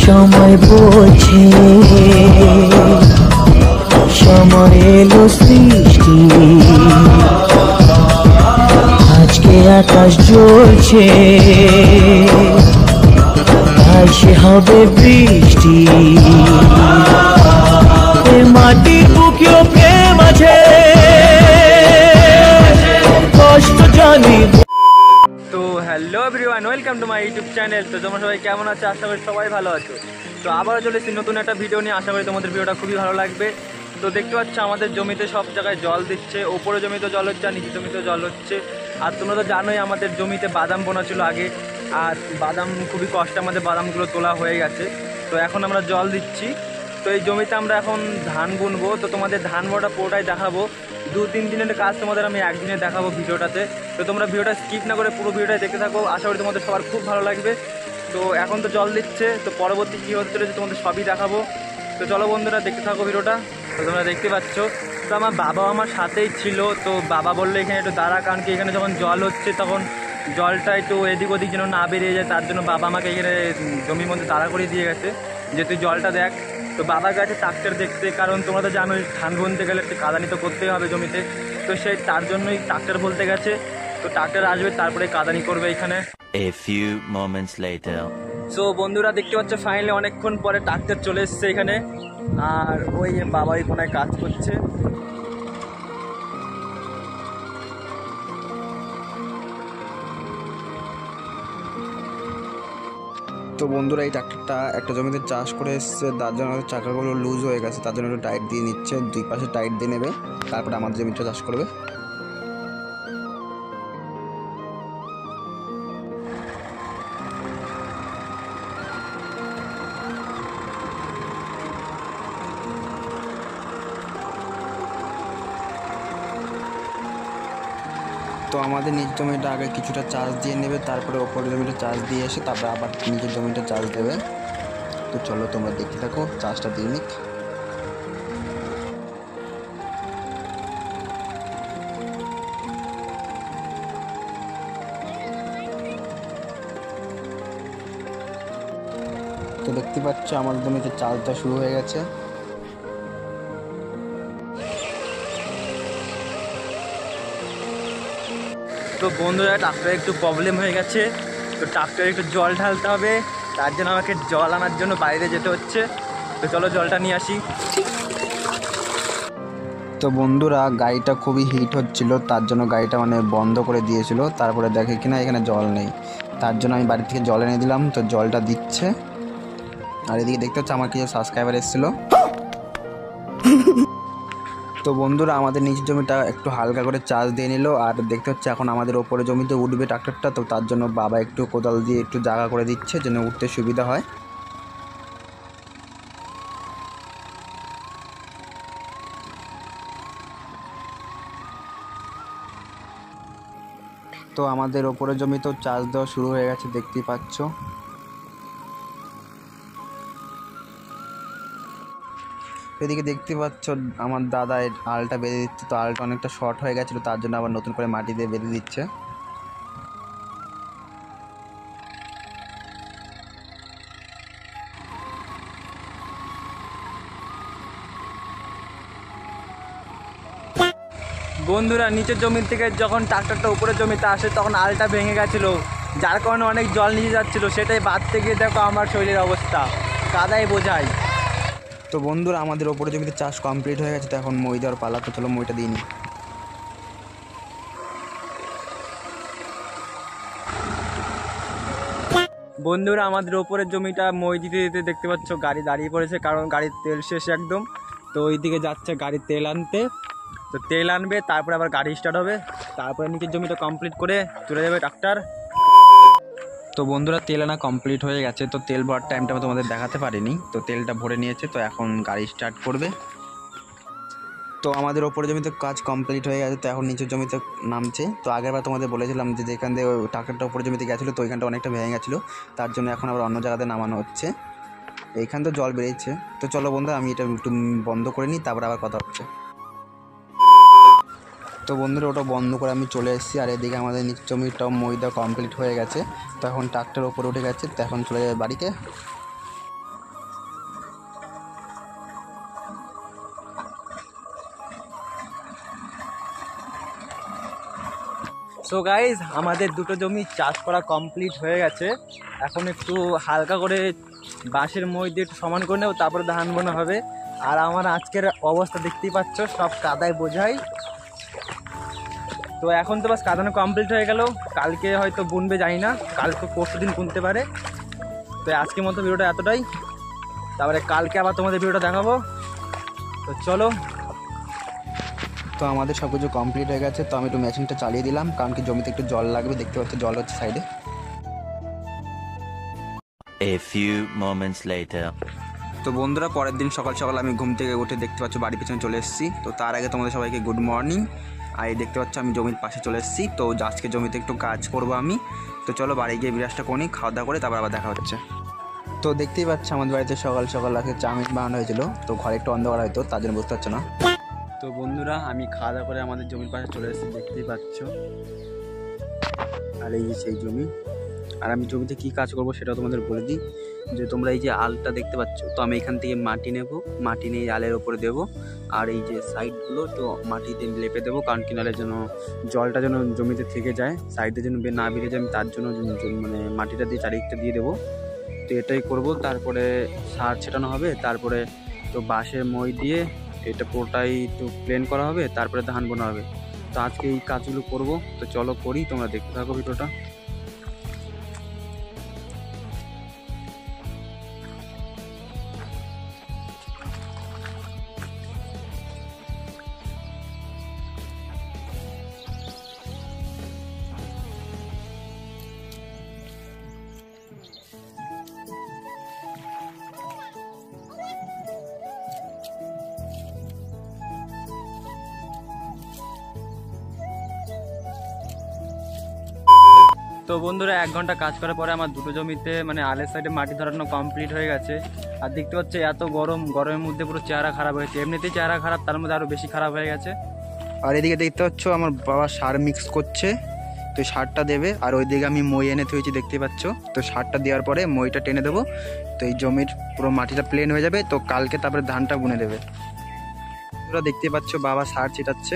সময় বলছে সময় এলো সৃষ্টি, আজকে আকাশ জ্বলছে আজকে হবে বৃষ্টি। এ মাটির বুকেও প্রেম আছে, কষ্ট জানি। তো hello everyone, welcome to my YouTube channel. তো তোমরা সবাই কেমন আছো? আশা করি সবাই ভালো আছো। তো আবারও চলে এসেছি নতুন একটা ভিডিও নিয়ে। আশা করি তোমাদের ভিডিওটা খুবই ভালো লাগবে। তো দেখতে পাচ্ছ আমাদের জমিতে সব জায়গায় জল দিচ্ছে, ওপরে জমিতে জল হচ্ছে আর নিচে জমিতেও জল হচ্ছে। আর তোমরা তো জানোই আমাদের জমিতে বাদাম বোনা ছিল আগে, আর বাদাম খুবই কষ্টে আমাদের বাদামগুলো তোলা হয়ে গেছে। তো এখন আমরা জল দিচ্ছি। তো এই জমিতে আমরা এখন ধান বুনবো। তো তোমাদের ধান বোনাটা পুরোটাই দেখাবো। 2-3 দিনের কাজ তোমাদের আমি একদিনে দেখাবো ভিডিওটাতে। তো তোমরা ভিডিওটা স্কিপ না করে পুরো ভিডিওটা দেখতে থাকো, আশা করি তোমাদের সবার খুব ভালো লাগবে। তো এখন তো জল দিচ্ছে, তো পরবর্তী কী হতে চলেছে তোমাদের সবই দেখাবো। তো চলো বন্ধুরা দেখতে থাকো ভিডিওটা। তো তোমরা দেখতে পাচ্ছ, তো আমার বাবা আমার সাথেই ছিল। তো বাবা বললো এখানে একটু দাঁড়া, কারণ কি এখানে যখন জল হচ্ছে তখন জলটা একটু এদিক ওদিক যেন না বেরিয়ে যায়, তার জন্য বাবা আমাকে এখানে জমির মধ্যে দাঁড়া করিয়ে দিয়ে গেছে যে তুই জলটা দেখ। তো বাবা গেছে ট্রাক্টর দেখতে, কারণ তোমরা তো জানোই ধান বুনতে গেলে একটু কাদানি তো করতেই হবে জমিতে। তো সেই তার জন্যই ট্রাক্টর বলতে গেছে। তো ট্রাক্টর আসবে, তারপরে কাদানি করবে এখানে। A few moments later. So বন্ধুরা দেখতে পাচ্ছ ফাইনালি অনেকক্ষণ পরে ট্রাক্টর চলে এসছে এখানে, আর ওই বাবা ওই কোনায় কাজ করছে। তো বন্ধুরা এই ট্রাক্টরটা একটা জমিতে চাষ করে এসছে, তার জন্য চাকাগুলো লুজ হয়ে গেছে, তার জন্য একটু টাইট দিয়ে নিচ্ছে। দুই পাশে টাইট দিয়ে নেবে, তারপরে আমাদের জমিটা চাষ করবে। তো আমাদের নিজ জমিটা আগে কিছুটা চাষ দিয়ে নেবে, তারপরে ওপরের জমিটা চাষ দিয়ে এসে তারপরে আবার নিজের জমিটা চাষ দেবে। তো চলো তোমরা দেখতে থাকো চাষটা দিয়ে নিক। তো দেখতে পাচ্ছ আমাদের জমিতে চাষ দেওয়া শুরু হয়ে গেছে। তো বন্ধুরা ট্রাক্টরে একটু প্রবলেম হয়ে গেছে, তো ট্রাক্টরে একটু জল ঢালতে হবে, তার জন্য আমাকে জল আনার জন্য বাইরে যেতে হচ্ছে। তো চলো জলটা নিয়ে আসি। তো বন্ধুরা গাড়িটা খুবই হিট হচ্ছিল, তার জন্য গাড়িটা বন্ধ করে দিয়েছিল। তারপরে দেখে কিনা এখানে জল নেই, তার জন্য আমি বাড়ি থেকে জল এনে দিলাম। তো জলটা দিচ্ছে, আর এদিকে দেখতে হচ্ছে আমার কিছু সাবস্ক্রাইবার এসেছিলো। তো বন্ধুরা আমাদের নিচের জমিটা একটু হালকা করে চাষ দিয়ে নিল, আর দেখতে হচ্ছে এখন আমাদের ওপরে জমিতে উঠবে ট্রাক্টরটা। তো তার জন্য বাবা একটু কোদাল দিয়ে একটু জায়গা করে দিচ্ছে যেন উঠতে সুবিধা হয়। তো আমাদের ওপরের জমিতেও চাষ দেওয়া শুরু হয়ে গেছে, দেখতেই পাচ্ছ। এদিকে দেখতে পাচ্ছ আমার দাদা আলটা বেঁধে দিচ্ছে। তো আলটা অনেকটা শর্ট হয়ে গেছিলো, তার জন্য আবার নতুন করে মাটি দিয়ে বেঁধে দিচ্ছে। বন্ধুরা নিচের জমি থেকে যখন ট্রাক্টরটা উপরের জমিতে আসে তখন আলটা ভেঙে গেছিলো, যার কারণে অনেক জল নিচে যাচ্ছিলো। সেটাই বাঁধতে গিয়ে দেখো আমার শরীরের অবস্থা, কাদায় বোঝাই। তো বন্ধুরা আমাদের ওপরে জমিতে চাষ কমপ্লিট হয়ে গেছে, তো এখন মই দেওয়ার পালা। তো চলো মইটা দিয়ে নিই। বন্ধুরা আমাদের ওপরের জমিটা মই দিতে দিতে দেখতে পাচ্ছ গাড়ি দাঁড়িয়ে পড়েছে, কারণ গাড়ির তেল শেষ একদম। তো ওই দিকে যাচ্ছে গাড়ির তেল আনতে। তো তেল আনবে, তারপরে আবার গাড়ি স্টার্ট হবে, তারপরে নিচের জমিটা কমপ্লিট করে চলে যাবে ট্রাক্টর। তো বন্ধুরা তেল আনা কমপ্লিট হয়ে গেছে। তো তেল ভরার টাইমটা আমি তোমাদের দেখাতে পারিনি, তো তেলটা ভরে নিয়েছে। তো এখন গাড়ি স্টার্ট করবে। তো আমাদের ওপরে জমিতে কাজ কমপ্লিট হয়ে গেছে, তো এখন নিচের জমিতে নামছে। তো আগেরবার তোমাদের বলেছিলাম যে যেখান দিয়ে ট্রাক্টরটা উপরে জমিতে গেছিলো, তো ওইখানটা অনেকটা ভেঙে গেছিলো, তার জন্য এখন আবার অন্য জায়গাতে নামানো হচ্ছে। এইখান তো জল বেরিয়েছে। তো চলো বন্ধু আমি এটা একটু বন্ধ করে নিই, তারপর আবার কথা হচ্ছে। তো বন্ধুরা ওটা বন্ধ করে আমি চলে এসেছি, আর এদিকে আমাদের নিচের জমিটাও মই দেওয়া কমপ্লিট হয়ে গেছে। তো এখন ট্রাক্টর ওপরে উঠে গেছে, তো এখন চলে যাবে বাড়িতে। তো গাইজ আমাদের দুটো জমি চাষ করা কমপ্লিট হয়ে গেছে। এখন একটু হালকা করে বাঁশের মই দিয়ে একটু সমান করে নেব, তারপরে ধান বোনা হবে। আর আমার আজকের অবস্থা দেখতেই পাচ্ছ, সব কাদায় বোঝাই। তো এখন তো বাস কাদানো কমপ্লিট হয়ে গেল, কালকে হয়তো বুনবে জানি না, কালকে পরশু দিন বুনতে পারে। তো আজকের মতো ভিডিওটা এতটাই, তারপরে কালকে আবার তোমাদের ভিডিওটা দেখাবো। তো চলো। তো আমাদের সব কিছু কমপ্লিট হয়ে গেছে। তো আমি একটু মেশিনটা চালিয়ে দিলাম, কারণ কি জমিতে একটু জল লাগবে। দেখতে পাচ্ছি জল হচ্ছে সাইডে। A few moments later. তো বন্ধুরা পরের দিন সকাল সকাল আমি ঘুম থেকে উঠে দেখতে পাচ্ছ বাড়ির পিছনে চলে এসেছি। তো তার আগে তোমাদের সবাইকে গুড মর্নিং। আর এই দেখতে পাচ্ছ আমি জমির পাশে চলে এসেছি। তো আজকে জমিতে একটু কাজ করব আমি। তো চলো বাড়ি গিয়ে বিরাজটা করি, খাওয়া দাওয়া করে তারপর আবার দেখা হচ্ছে। তো দেখতেই পাচ্ছ আমাদের বাড়িতে সকাল সকাল আজকে চাউমিন বানানো হয়েছিল। তো ঘরে একটু অন্ধকার হয়তো, তার জন্য বুঝতে পারছো না। তো বন্ধুরা আমি খাওয়া দাওয়া করে আমাদের জমির পাশে চলে এসেছি, দেখতেই পাচ্ছ। আর এই যে সেই জমি। আর আমি জমিতে কী কাজ করব সেটা তোমাদের বলে দিই, যে তোমরা এই যে আলটা দেখতে পাচ্ছ, তো আমি এখান থেকে মাটি নেব, মাটি নিয়ে আলের ওপরে দেবো। আর এই যে সাইডগুলো তো মাটিতে লেপে দেবো, কারণ কি নাহলে যেন জলটা যেন জমিতে থেকে যায়, সাইডে যেন না বেরিয়ে যায়, আমি তার জন্য মানে মাটিটা দিয়ে চারিদিকটা দিয়ে দেবো। তো এটাই করব। তারপরে সার ছেটানো হবে, তারপরে তো বাঁশের মই দিয়ে এটা পুরোটাই একটু প্লেন করা হবে, তারপরে ধান বোনা হবে। তো আজকে এই কাজগুলো করব। তো চলো করি, তোমরা দেখতে থাকো ভিডিওটা। তো বন্ধুরা 1 ঘন্টা কাজ করার পরে আমার দুটো জমিতে মানে আলের সাইডে মাটি ধরানো কমপ্লিট হয়ে গেছে। আর দেখতে পাচ্ছি এত গরমের মধ্যে পুরো চেহারা খারাপ হয়েছে, এমনিতেই চেহারা খারাপ, তার মধ্যে আরও বেশি খারাপ হয়ে গেছে। আর এদিকে দেখতে পাচ্ছ আমার বাবা সার মিক্স করছে, তো সারটা দেবে। আর ওইদিকে আমি মই এনে থুয়েছি, দেখতে পাচ্ছ। তো সারটা দেওয়ার পরে মইটা টেনে দেবো, তো এই জমির পুরো মাটিটা প্লেন হয়ে যাবে। তো কালকে তারপরে ধানটা বুনে দেবে। তোমরা দেখতে পাচ্ছ বাবা সার ছিটাচ্ছে।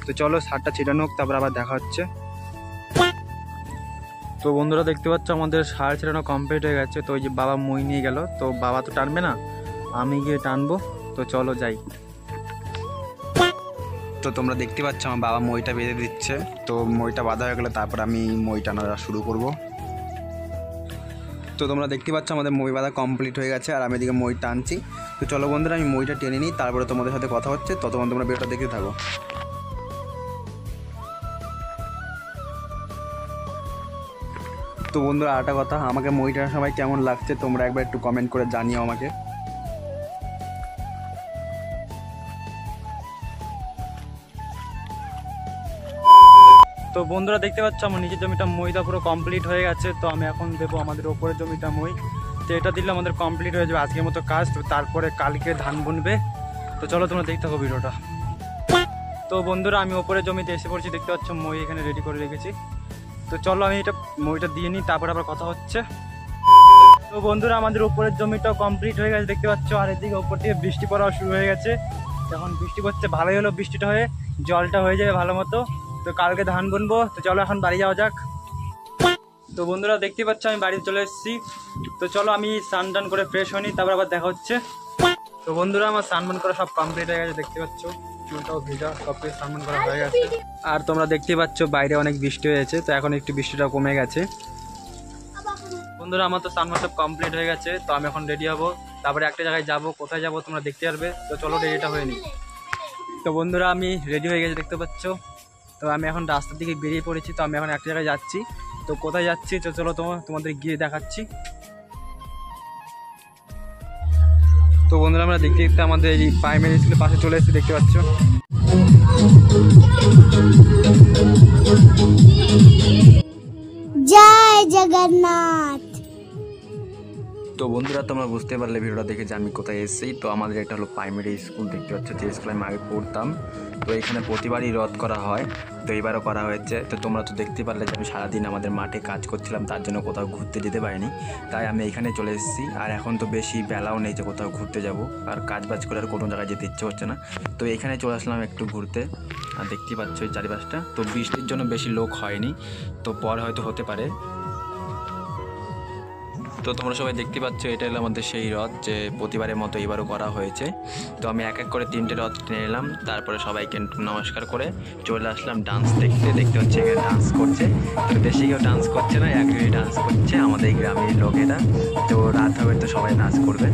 তো চলো সারটা ছিটানো হোক, তারপর আবার দেখা হচ্ছে। তো বন্ধুরা দেখতে পাচ্ছ আমাদের সার ছেড়ানো কমপ্লিট হয়ে গেছে। তো ওই যে বাবা মই নিয়ে গেল, তো বাবা তো টানবে না, আমি গিয়ে টানবো। তো চলো যাই। তো তোমরা দেখতে পাচ্ছ আমার বাবা মইটা বেঁধে দিচ্ছে। তো মইটা বাঁধা হয়ে গেলে তারপর আমি মই টানা শুরু করব। তো তোমরা দেখতে পাচ্ছ আমাদের মই বাঁধা কমপ্লিট হয়ে গেছে, আর আমি এদিকে মই টানছি। তো চলো বন্ধুরা আমি মইটা টেনে নিই, তারপরে তোমাদের সাথে কথা হচ্ছে। ততক্ষণ তোমরা ভিডিওটা দেখতে থাকো। তো বন্ধুরা আরেকটা কথা, আমাকে মই টানার সময় কেমন লাগছে তোমরা একবার একটু কমেন্ট করে জানিও আমাকে। তো বন্ধুরা দেখতে পাচ্ছ আমার নিচের জমিটা মইটা পুরো কমপ্লিট হয়ে গেছে। তো আমি এখন দেবো আমাদের ওপরের জমিটা মই। তো এটা দিলে আমাদের কমপ্লিট হয়ে যাবে আজকের মতো কাজ। তো তারপরে কালকে ধান বুনবে। তো চলো তোমরা দেখতে থাকো ভিডিওটা। তো বন্ধুরা আমি ওপরের জমিতে এসে পড়ছি, দেখতে পাচ্ছ মই এখানে রেডি করে রেখেছি। তো চলো আমি এটা মইটা দিয়ে নিই, তারপরে আবার কথা হচ্ছে। তো বন্ধুরা আমাদের উপরের জমিটাও কমপ্লিট হয়ে গেছে, দেখতে পাচ্ছ। আর এদিকে ওপর থেকে বৃষ্টি পড়াও শুরু হয়ে গেছে। এখন বৃষ্টি পড়ছে, ভালোই হলো বৃষ্টিটা হয়ে, জলটা হয়ে যাবে ভালো মতো। তো কালকে ধান বুনবো। তো চলো এখন বাড়ি যাওয়া যাক। তো বন্ধুরা দেখতে পাচ্ছ আমি বাড়িতে চলে এসেছি। তো চলো আমি স্নান টান করে ফ্রেশ হইনি, তারপর আবার দেখা হচ্ছে। তো বন্ধুরা আমার স্নান বান করা সব কমপ্লিট হয়ে গেছে, দেখতে পাচ্ছ। চুলটাও ভেজা, সব কিছু স্নান বান করা হয়ে গেছে। আর তোমরা দেখতে পাচ্ছ বাইরে অনেক বৃষ্টি হয়েছে, তো এখন একটু বৃষ্টিটা কমে গেছে। বন্ধুরা আমার তো স্নান বান সব কমপ্লিট হয়ে গেছে। তো আমি এখন রেডি হবো, তারপরে একটা জায়গায় যাবো, কোথায় যাবো তোমরা দেখতে পারবে। তো চলো রেডিটা হয়ে নিই। তো বন্ধুরা আমি রেডি হয়ে গেছি, দেখতে পাচ্ছ। তো আমি এখন রাস্তার দিকে বেরিয়ে পড়েছি। তো আমি এখন একটা জায়গায় যাচ্ছি। তো কোথায় যাচ্ছি তো চলো তোমাদের গিয়ে দেখাচ্ছি। তো বন্ধুরা আমরা দেখতে দেখতে আমাদের এই প্রাইমারি স্কুলের পাশে চলে এসেছি, দেখতে পাচ্ছ। জয় জগন্নাথ। তো বন্ধুরা তোমরা বুঝতে পারলে ভিডিওটা দেখে যে আমি কোথায় এসেছি। তো আমাদের এটা হলো প্রাইমারি স্কুল, দেখতে পাচ্ছ যে স্কুলে আমি আগে পড়তাম। তো এখানে প্রতিবারই রথ করা হয়, তো এবারও করা হয়েছে। তো তোমরা তো দেখতে পারলে যে আমি সারাদিন আমাদের মাঠে কাজ করছিলাম, তার জন্য কোথাও ঘুরতে যেতে পারিনি, তাই আমি এখানে চলে এসেছি। আর এখন তো বেশি বেলাও নেই যে কোথাও ঘুরতে যাব, আর কাজ বাজ করে আর কোনো জায়গায় যেতে ইচ্ছে হচ্ছে না। তো এখানে চলে আসলাম একটু ঘুরতে। আর দেখতেই পাচ্ছ এই চারিপাশটা, তো বৃষ্টির জন্য বেশি লোক হয়নি, তো পর হয়তো হতে পারে। তো তোমরা সবাই দেখতে পাচ্ছ এটা হলো আমাদের সেই রথ যে প্রতিবারের মতো এবারও করা হয়েছে। তো আমি এক এক করে 3টে রথ টেনে নিলাম, তারপরে সবাইকে নমস্কার করে চলে আসলাম ডান্স দেখতে। দেখতে হচ্ছে এখানে ডান্স করছে, তো বেশি কেউ ডান্স করছে না, একজনই ডান্স করছে, আমাদের গ্রামের লোকেরা। তো রাত হবে তো সবাই নাচ করবে।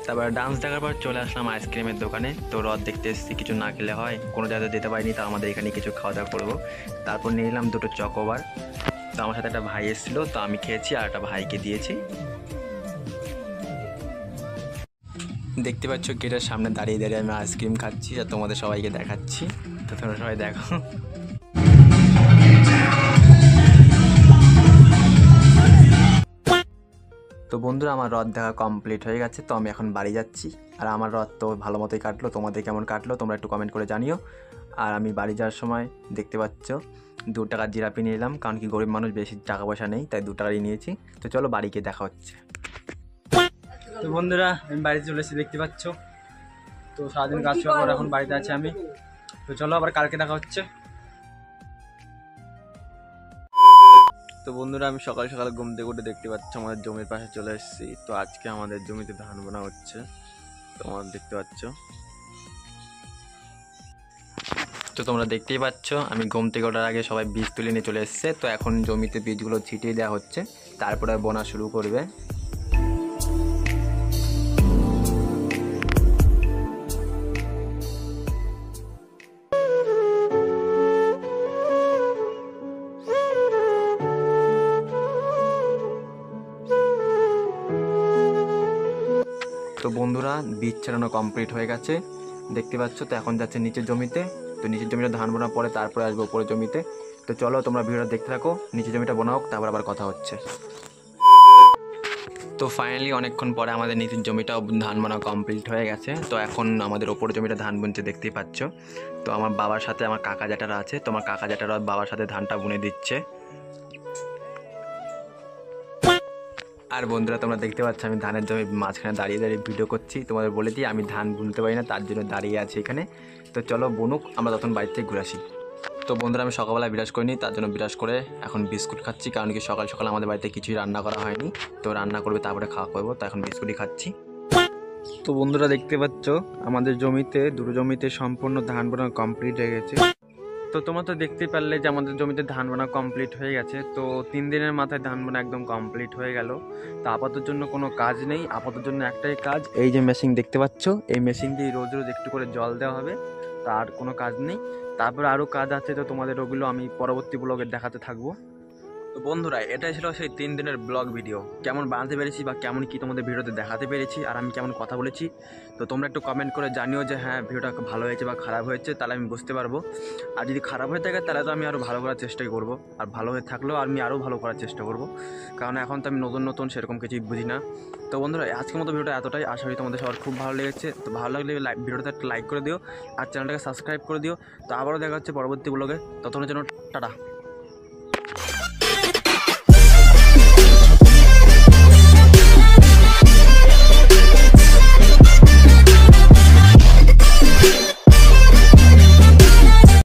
তারপরে ডান্স দেখার পর চলে আসলাম আইসক্রিমের দোকানে। তো রথ দেখতে এসেছি, কিছু না খেলে হয়, কোনো জায়গায় যেতে পারিনি, তো আমাদের এখানে কিছু খাওয়া দাওয়া করবো। তারপর নিয়ে নিলাম 2টো চকোবার। তো আমার সাথে একটা ভাই এসেছিলো, তো আমি খেয়েছি আর একটা ভাইকে দিয়েছি। দেখতে পাচ্ছ গেটের সামনে দাঁড়িয়ে দাঁড়িয়ে আমি আইসক্রিম খাচ্ছি আর তোমাদের সবাইকে দেখাচ্ছি। তো তোমরা সবাই দেখো। তো বন্ধুরা আমার রথ দেখা কমপ্লিট হয়ে গেছে, তো আমি এখন বাড়ি যাচ্ছি। আর আমার রথ তো ভালো মতোই কাটলো, তোমাদের কেমন কাটলো তোমরা একটু কমেন্ট করে জানিও। আর আমি বাড়ি যাওয়ার সময় দেখতে পাচ্ছ 2 টাকার জিলাপি নিয়ে নিলাম, কারণ কি গরিব মানুষ, বেশি টাকা পয়সা নেই, তাই 2 টাকারই নিয়েছি। তো চলো বাড়ি গিয়ে দেখা হচ্ছে। তো বন্ধুরা আমি বাড়িতে চলে এসেছি, দেখতে পাচ্ছ। তো সারাদিন কাজ করার পর এখন বাড়িতে আছি আমি। তো চলো আবার কালকে দেখা হচ্ছে। তো বন্ধুরা আমি সকাল সকাল ঘুম থেকে উঠে দেখতে পাচ্ছ আমাদের জমির পাশে চলে এসেছি। তো আজকে আমাদের জমিতে ধান বোনা হচ্ছে, তোমরা দেখতে পাচ্ছ। তো তোমরা দেখতেই পাচ্ছ আমি ঘুম থেকে ওঠার আগে সবাই বীজ তুলে নিয়ে চলে এসেছে। তো এখন জমিতে বীজগুলো ছিটিয়ে দেওয়া হচ্ছে, তারপরে বোনা শুরু করবে। তো বন্ধুরা বীজ ছাড়ানো কমপ্লিট হয়ে গেছে, দেখতে পাচ্ছ। তো এখন যাচ্ছে নিচের জমিতে। তো নিচের জমিটা ধান বোনা পরে তারপরে আসবে উপরের জমিতে। তো চলো তোমরা ভিডিওটা দেখতে থাকো, নিচের জমিটা বোনা হোক, তারপর আবার কথা হচ্ছে। তো ফাইনালি অনেকক্ষণ পরে আমাদের নিচের জমিটাও ধান বোনা কমপ্লিট হয়ে গেছে। তো এখন আমাদের ওপরের জমিটা ধান বুনছে, দেখতেই পাচ্ছ। তো আমার বাবার সাথে আমার কাকা জ্যাঠারা আছে, তো আমার কাকা জ্যাঠারা বাবার সাথে ধানটা বুনে দিচ্ছে। আর বন্ধুরা তোমরা দেখতে পাচ্ছ আমি ধানের জমি মাঝখানে দাঁড়িয়ে দাঁড়িয়ে ভিডিও করছি। তোমাদের বলে দিই আমি ধান বুনতে পারি না, তার জন্য দাঁড়িয়ে আছি এখানে। তো চলো বুনুক, আমরা তখন বাড়ি থেকে ঘুরে আসি। তো বন্ধুরা আমি সকালবেলা বিরাজ করিনি, তার জন্য বিরাজ করে এখন বিস্কুট খাচ্ছি, কারণ কি সকাল সকাল আমাদের বাড়িতে কিছুই রান্না করা হয়নি। তো রান্না করবে তারপরে খাওয়া করবো, তো এখন বিস্কুটই খাচ্ছি। তো বন্ধুরা দেখতে পাচ্ছ আমাদের জমিতে 2টো জমিতে সম্পূর্ণ ধান বোনা কমপ্লিট হয়ে গেছে। তো তোমরা তো দেখতেই পারলে যে আমাদের জমিতে ধান বোনা কমপ্লিট হয়ে গেছে। তো 3 দিনের মাথায় ধান বোনা একদম কমপ্লিট হয়ে গেল। তো আপাতত জন্য কোনো কাজ নেই, আপাতত জন্য একটাই কাজ, এই যে মেশিন দেখতে পাচ্ছ, এই মেশিন দিয়ে রোজ রোজ একটু করে জল দেওয়া হবে, তার কোনো কাজ নেই। তারপর আরও কাজ আছে, তো তোমাদের ওগুলো আমি পরবর্তী ব্লগে দেখাতে থাকবো। তো বন্ধুরা এটাই ছিল সেই 3 দিনের ব্লগ ভিডিও। কেমন বানাতে পেরেছি বা কেমন কি তোমাদের ভিডিওতে দেখাতে পেরেছি, আর আমি কেমন কথা বলেছি, তো তোমরা একটু কমেন্ট করে জানিও যে হ্যাঁ ভিডিওটা ভালো হয়েছে বা খারাপ হয়েছে, তাহলে আমি বুঝতে পারবো। আর যদি খারাপ হয়ে থাকে তাহলে তো আমি আরও ভালো করার চেষ্টাই করবো, আর ভালো হয়ে থাকলেও আমি আরও ভালো করার চেষ্টা করবো, কারণ এখন তো আমি নতুন নতুন সেরকম কিছুই বুঝি না। তো বন্ধুরা আজকের মতো ভিডিওটা এতটাই, আশা করি তোমাদের সবার খুব ভালো লেগেছে। তো ভালো লাগলে ভিডিওটা একটা লাইক করে দিও আর চ্যানেলটাকে সাবস্ক্রাইব করে দিও। তো আবারও দেখা হচ্ছে পরবর্তী ব্লগে, ততক্ষণের জন্য টাটা।